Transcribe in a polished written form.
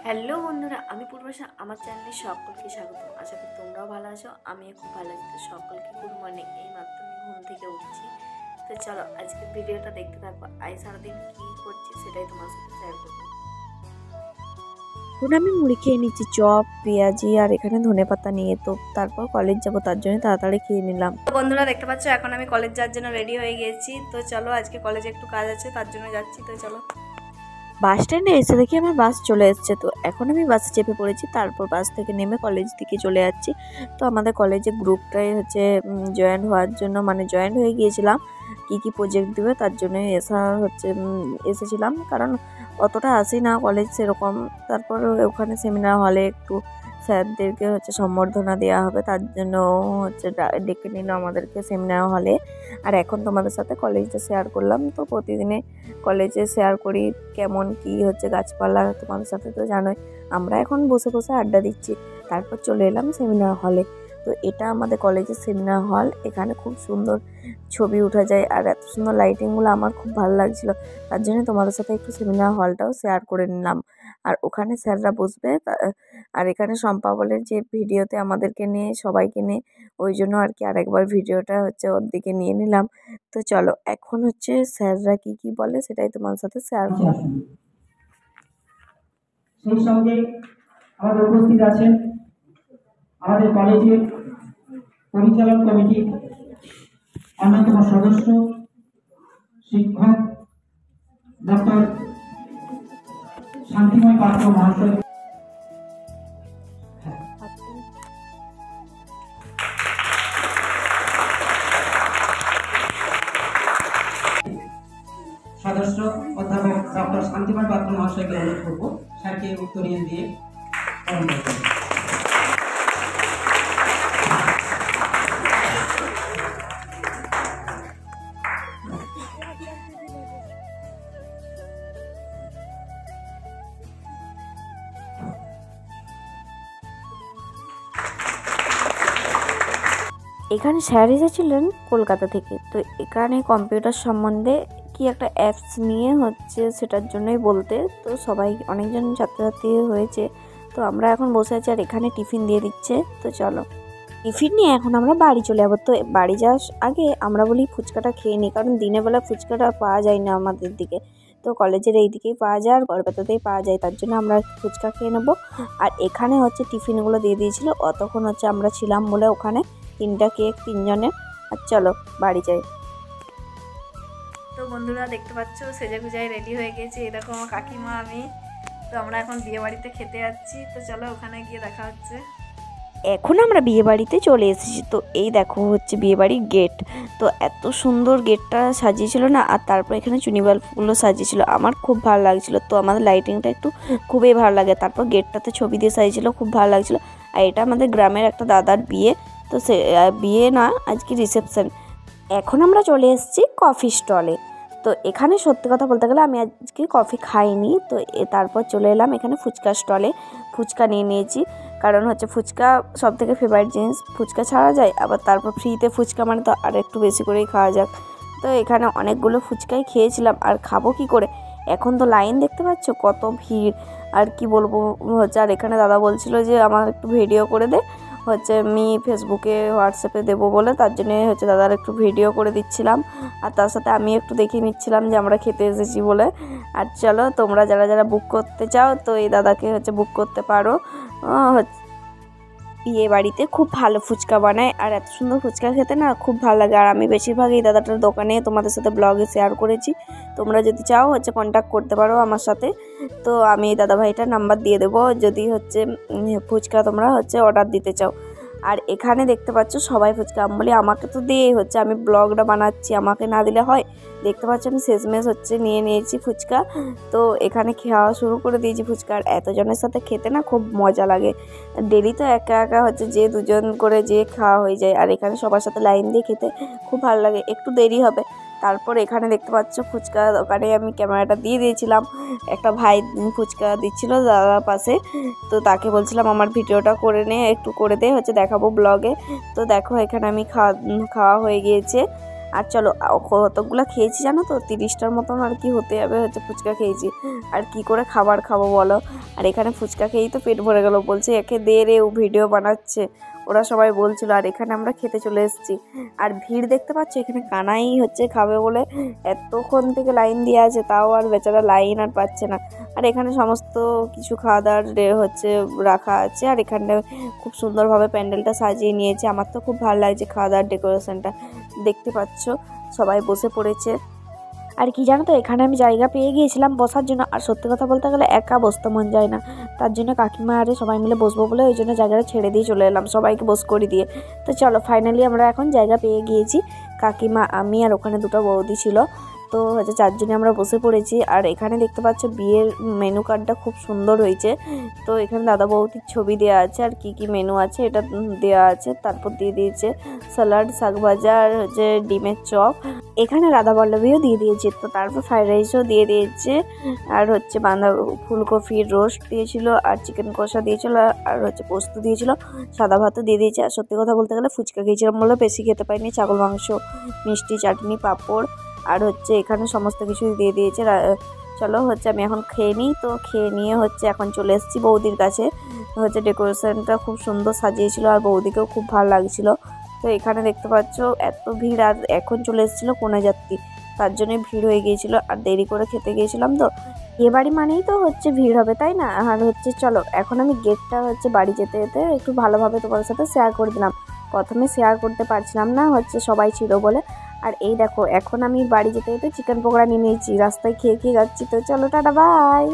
Hello বন্ধুরা, আমি পূর্বাশা। আমার চ্যানেলে সকলকে স্বাগত। আশা করি তোমরাও ভালো আছো। আমিও খুব ভালো আছি। তো সকলকে গুড মর্নিং। এই মাত্র আমি ঘুম থেকে উঠছি। তো চলো আজকে ভিডিওটা দেখতে থাকবো। আজ সারাদিন কী করছি সেটাই তোমার সাথে শেয়ার করবো। এখন আমি মুড়ি খেয়ে নিচ্ছি, চপ, পেঁয়াজি আর এখানে ধনেপাতা নিয়ে। তো তারপর কলেজ যাব, তার জন্য তাড়াতাড়ি খেয়ে নিলাম। তো বন্ধুরা দেখতে পাচ্ছ এখন আমি কলেজ যাওয়ার জন্য রেডি হয়ে গেছি। তো চলো আজকে কলেজে একটু কাজ আছে, তার জন্য যাচ্ছি। তো চলো। বাস স্ট্যান্ডে এসে দেখি আমার বাস চলে এসছে। তো এখন আমি বাসে চেপে পড়েছি, তারপর বাস থেকে নেমে কলেজ দিকে চলে যাচ্ছি। তো আমাদের কলেজে গ্রুপটাই হচ্ছে জয়েন হওয়ার জন্য, মানে জয়েন হয়ে গিয়েছিলাম। কি প্রজেক্ট দেবে তার জন্যই এসেছিলাম, কারণ অতটা আসি না কলেজ সেরকম। তারপর ওখানে সেমিনার হলে একটু স্যারদেরকে সম্বর্ধনা দেওয়া হবে, তার জন্য ডেকে নিল আমাদেরকে সেমিনার হলে। আর এখন তোমাদের সাথে কলেজটা শেয়ার করলাম। তো প্রতিদিনে কলেজে শেয়ার করি কেমন কি গাছপালা, তোমাদের সাথে তো জানোই। আমরা এখন বসে বসে আড্ডা দিচ্ছি। তারপর চলে এলাম সেমিনার হলে। তো এটা আমাদের কলেজের সেমিনার হল। এখানে খুব সুন্দর ছবি উঠা যায়, আর এত সুন্দর লাইটিংগুলো আমার খুব ভালো লাগছিল। তার জন্য তোমাদের সাথে একটু সেমিনার হলটাও শেয়ার করে নিলাম। আর ওখানে স্যাররা বসবে। আর এখানে শম্পা বলে যে ভিডিওতে আমাদেরকে নিয়ে, সবাইকে নিয়ে, ওই জন্য আর কি আরেকবার ভিডিওটা ওর দিকে নিয়ে নিলাম। তো চলো এখন স্যাররা কি বলে সেটাই তোমার সাথে শেয়ার করব। সেই সঙ্গে আমাদের উপস্থিত আছেন আমাদের কলেজের পরিচালন কমিটির অন্যতম সদস্য শিক্ষক ডক্টর শান্তিময় পাত্র মহাশয়। সদস্য অধ্যাপক ডক্টর শান্তিময় পাত্র মহাশয়কে অনুরোধ করব স্যারকে উত্তরীয় দিয়ে এখানে স্যার এসেছিলেন কলকাতা থেকে। তো এখানে কম্পিউটার সম্বন্ধে কি একটা অ্যাপস নিয়ে সেটার জন্যই বলতে। তো সবাই অনেকজন ছাত্রছাত্রী হয়েছে। তো আমরা এখন বসে আছি, আর এখানে টিফিন দিয়ে দিচ্ছে। তো চলো টিফিন নিয়ে এখন আমরা বাড়ি চলে যাবো। তো বাড়ি যাওয়ার আগে আমরা বলি ফুচকাটা খেয়ে নিই, কারণ দিনের বেলা ফুচকাটা পাওয়া যায় না আমাদের দিকে। তো কলেজের এই দিকেই পাওয়া যায় আর কলকাতাতেই পাওয়া যায়, তার জন্য আমরা ফুচকা খেয়ে নেবো। আর এখানে টিফিনগুলো দিয়ে দিয়েছিল। অতক্ষণ আমরা ছিলাম বলে ওখানে 3টা কেক 3জনের। আর চলো বাড়ি যাই। তো বন্ধুরা দেখতে পাচ্ছ সেজে গুজায় রেডি হয়ে গেছি। এরকম আমার কাকিমা, আমি। তো আমরা এখন বিয়ে বাড়িতে খেতে যাচ্ছি। তো চলো ওখানে গিয়ে দেখা হচ্ছে। এখন আমরা বিয়ে বাড়িতে চলে এসেছি। তো এই দেখো বিয়ে বাড়ির গেট। তো এত সুন্দর গেটটা সাজিয়েছিল না, আর তারপর এখানে চুনি বাল্বগুলো সাজিয়েছিল, আমার খুব ভালো লাগছিল। তো আমাদের লাইটিংটা একটু খুবই ভালো লাগে। তারপর গেটটাতে ছবি দিয়ে সাজিয়েছিল, খুব ভালো লাগছিল। আর এটা আমাদের গ্রামের একটা দাদার বিয়ে। তো সে বিয়ে না, আজকে রিসেপশন। এখন আমরা চলে এসেছি কফি স্টলে। তো এখানে সত্যি কথা বলতে গেলে আমি আজকে কফি খাইনি। তো তারপর চলে এলাম এখানে ফুচকা স্টলে। ফুচকা নিয়ে নিয়েছি, কারণ ফুচকা সব থেকে ফেভারিট জিনিস। ফুচকা ছাড়া যায়, আবার তারপর ফ্রিতে ফুচকা, মানে তো আর একটু বেশি করেই খাওয়া যাক। তো এখানে অনেকগুলো ফুচকাই খেয়েছিলাম, আর খাবো কি করে, এখন তো লাইন দেখতে পাচ্ছ কত ভিড়। আর কি বলবো আর এখানে দাদা বলছিল যে আমার একটু ভিডিও করে দে, আমি ফেসবুকে হোয়াটসঅ্যাপে দেবো বলে, তার জন্যে দাদার একটু ভিডিও করে দিচ্ছিলাম। আর তার সাথে আমি একটু দেখিয়ে নিচ্ছিলাম যে আমরা খেতে এসেছি বলে। আর চলো তোমরা যারা যারা বুক করতে চাও তো এই দাদাকে বুক করতে পারো। বিয়ে বাড়িতে খুব ভালো ফুচকা বানায়, আর এত সুন্দর ফুচকা খেতে না খুব ভালো লাগে। আর আমি বেশিরভাগ এই দাদাটার দোকানে তোমাদের সাথে ব্লগে শেয়ার করেছি। তোমরা যদি চাও কন্ট্যাক্ট করতে পারো আমার সাথে। তো আমি এই দাদা ভাইটার নাম্বার দিয়ে দেবো যদি ফুচকা তোমরা অর্ডার দিতে চাও। আর এখানে দেখতে পাচ্ছ সবাই ফুচকা, আমি বলি আমাকে তো দিয়েই আমি ব্লগটা বানাচ্ছি, আমাকে না দিলে হয়। দেখতে পাচ্ছ আমি শেষমেশ নিয়ে নিয়েছি ফুচকা। তো এখানে খাওয়া শুরু করে দিয়েছি ফুচকা। আর এতজনের সাথে খেতে না খুব মজা লাগে। ডেলি তো একা একা যে 2জন করে যে খাওয়া হয়ে যায়, আর এখানে সবার সাথে লাইন দিয়ে খেতে খুব ভালো লাগে। একটু দেরি হবে। তারপর এখানে দেখতে পাচ্ছ ফুচকা দোকানে আমি ক্যামেরাটা দিয়ে দিয়েছিলাম। একটা ভাই ফুচকা দিচ্ছিল দাদার পাশে। তো তাকে বলছিলাম আমার ভিডিওটা করে নে, একটু করে দে, দেখাবো ব্লগে। তো দেখো এখানে আমি খাওয়া হয়ে গিয়েছে। আর চলো কতগুলো খেয়েছি জানো তো, 30টার মতন আর কি হতে যাবে হচ্ছে ফুচকা খেয়েছি। আর কি করে খাবার খাবো বলো, আর এখানে ফুচকা খেয়েই তো পেট ভরে গেল। বলছে একে দে রে, ও ভিডিও বানাচ্ছে, ওরা সবাই বলছিল। আর এখানে আমরা খেতে চলে এসেছি। আর ভিড় দেখতে পাচ্ছ, এখানে কানাই হচ্ছে খাবে বলে এতক্ষণ থেকে লাইন দিয়ে আছে, তাও আর বেচারা লাইন আর পাচ্ছে না। আর এখানে সমস্ত কিছু খাওয়া দাওয়ার হচ্ছে রাখা আছে। আর এখানে খুব সুন্দরভাবে প্যান্ডেলটা সাজিয়ে নিয়েছে। আমার তো খুব ভালো লাগছে খাওয়া দাওয়ার ডেকোরেশনটা। দেখতে পাচ্ছ সবাই বসে পড়েছে। আর কি জানো তো, এখানে আমি জায়গা পেয়ে গিয়েছিলাম বসার জন্য। আর সত্যি কথা বলতে গেলে একা বসতে মন যায় না, তার জন্য কাকিমা আরে সবাই মিলে বসবো বলে ওই জন্য জায়গাটা ছেড়ে দিয়ে চলে এলাম, সবাইকে বস করে দিয়ে। তো চলো ফাইনালি আমরা এখন জায়গা পেয়ে গিয়েছি। কাকিমা, আমি আর ওখানে দুটো বৌদি ছিল, তো হচ্ছে 4 জনে আমরা বসে পড়েছি। আর এখানে দেখতে পাচ্ছ বিয়ের মেনু কার্ডটা খুব সুন্দর হয়েছে। তো এখানে দাদা বৌদির ছবি দেওয়া আছে, আর কি কি মেনু আছে এটা দেওয়া আছে। তারপর দিয়ে দিয়েছে স্যালাড, শাক ভাজা, আর হচ্ছে ডিমের চপ। এখানে রাধা বল্লভীও দিয়ে দিয়েছে। তো তারপর ফ্রাইড রাইসও দিয়ে দিয়েছে, আর হচ্ছে ফুলকপির রোস্ট দিয়েছিল, আর চিকেন কষা দিয়েছিল, আর হচ্ছে পোস্ত দিয়েছিল, সাদা ভাতও দিয়ে দিয়েছে। আর সত্যি কথা বলতে গেলে ফুচকা খেয়েছিলাম বলে বেশি খেতে পাইনি। ছাগল মাংস, মিষ্টি, চাটনি, পাঁপড়, আর হচ্ছে এখানে সমস্ত কিছু দিয়ে দিয়েছে। চলো হচ্ছে আমি এখন খেয়ে নিই। তো খেয়ে নিয়ে হচ্ছে এখন চলে এসেছি বৌদির কাছে। হচ্ছে ডেকোরেশনটা খুব সুন্দর সাজিয়েছিল, আর বৌদিকেও খুব ভালো লাগছিল। তো এখানে দেখতে পাচ্ছ এত ভিড়। আর এখন চলে এসেছিলো কনেযাত্রী, তার জন্য ভিড় হয়ে গিয়েছিল। আর দেরি করে খেতে গিয়েছিলাম তো, এ বাড়ি মানেই তো হচ্ছে ভিড় হবে, তাই না? আর হচ্ছে চলো এখন আমি গেটটা হচ্ছে বাড়ি যেতে যেতে একটু ভালোভাবে তোমার সাথে শেয়ার করে দিলাম। প্রথমে শেয়ার করতে পারছিলাম না, হচ্ছে সবাই ছিল বলে। আর এই দেখো এখন আমি বাড়ি যেতে যেতে চিকেন পকোড়া নিয়ে নিয়েছি, রাস্তায় খেয়ে খেয়ে যাচ্ছি। তো চলো টাটা বাই।